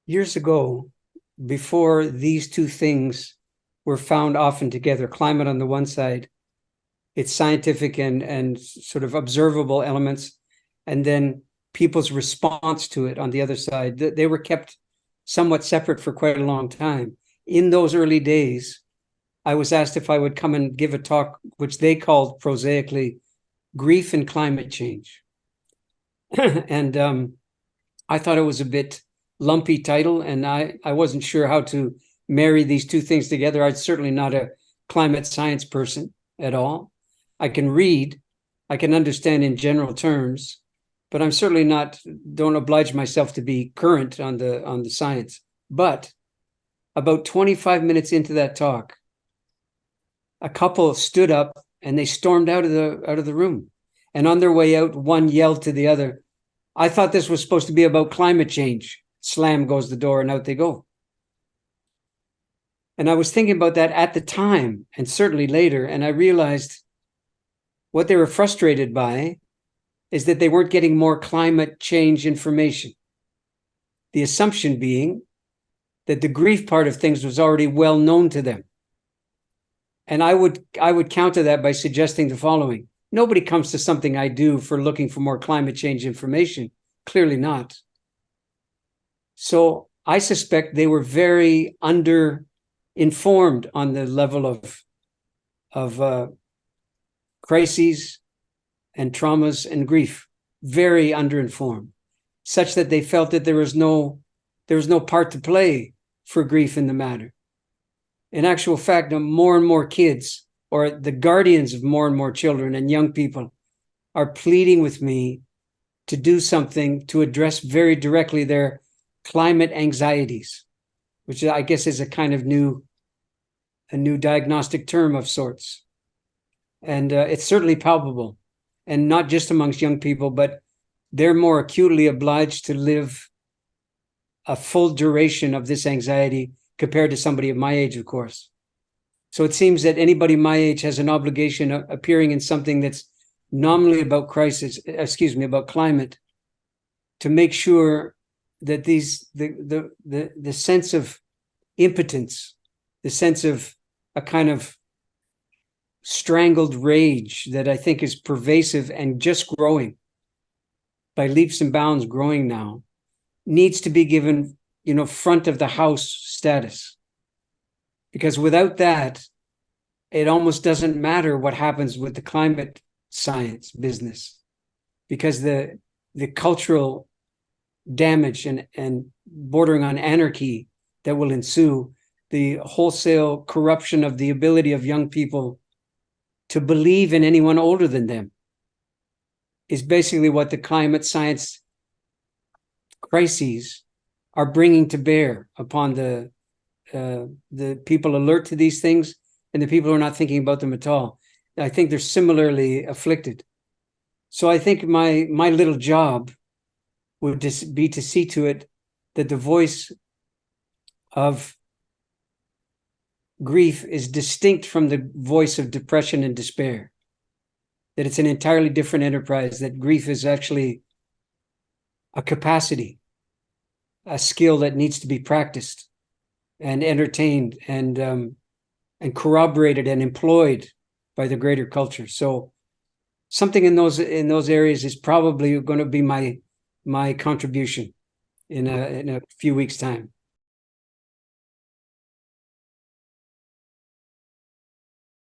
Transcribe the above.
Years ago, before these two things were found often together, climate on the one side, its scientific and sort of observable elements, and then people's response to it on the other side, they were kept somewhat separate for quite a long time. In those early days, I was asked if I would come and give a talk, which they called prosaically Grief and Climate Change. and I thought it was a bit lumpy title, and I wasn't sure how to marry these two things together. I'm certainly not a climate science person at all. I can read, I can understand in general terms, but I'm certainly don't oblige myself to be current on the science. But about 25 minutes into that talk, a couple stood up and they stormed out of the room. And on their way out, one yelled to the other, "I thought this was supposed to be about climate change." Slam goes the door and out they go. And I was thinking about that at the time and certainly later, and I realized what they were frustrated by is that they weren't getting more climate change information. The assumption being that the grief part of things was already well known to them. And I would counter that by suggesting the following. Nobody comes to something I do for looking for more climate change information. Clearly not. So I suspect they were very under-informed on the level of crises and traumas and grief. Very under-informed, such that they felt that there was no part to play for grief in the matter. In actual fact, more and more kids, or the guardians of more and more children and young people, are pleading with me to do something to address very directly their climate anxieties, which I guess is a kind of new diagnostic term of sorts. And it's certainly palpable, and not just amongst young people, but they're more acutely obliged to live a full duration of this anxiety compared to somebody of my age, of course. So it seems that anybody my age has an obligation of appearing in something that's nominally about about climate, to make sure that the sense of impotence, the sense of a kind of strangled rage that I think is pervasive and just growing by leaps and bounds, growing now, needs to be given, front of the house status. Because without that, it almost doesn't matter what happens with the climate science business, because the cultural damage and bordering on anarchy that will ensue, the wholesale corruption of the ability of young people to believe in anyone older than them, is basically what the climate science crises are bringing to bear upon the people alert to these things and the people who are not thinking about them at all. I think they're similarly afflicted. So I think my little job would just be to see to it that the voice of grief is distinct from the voice of depression and despair, that it's an entirely different enterprise, that grief is actually a capacity, a skill that needs to be practiced and entertained and corroborated and employed by the greater culture. So something in those areas is probably going to be my contribution in a few weeks' time.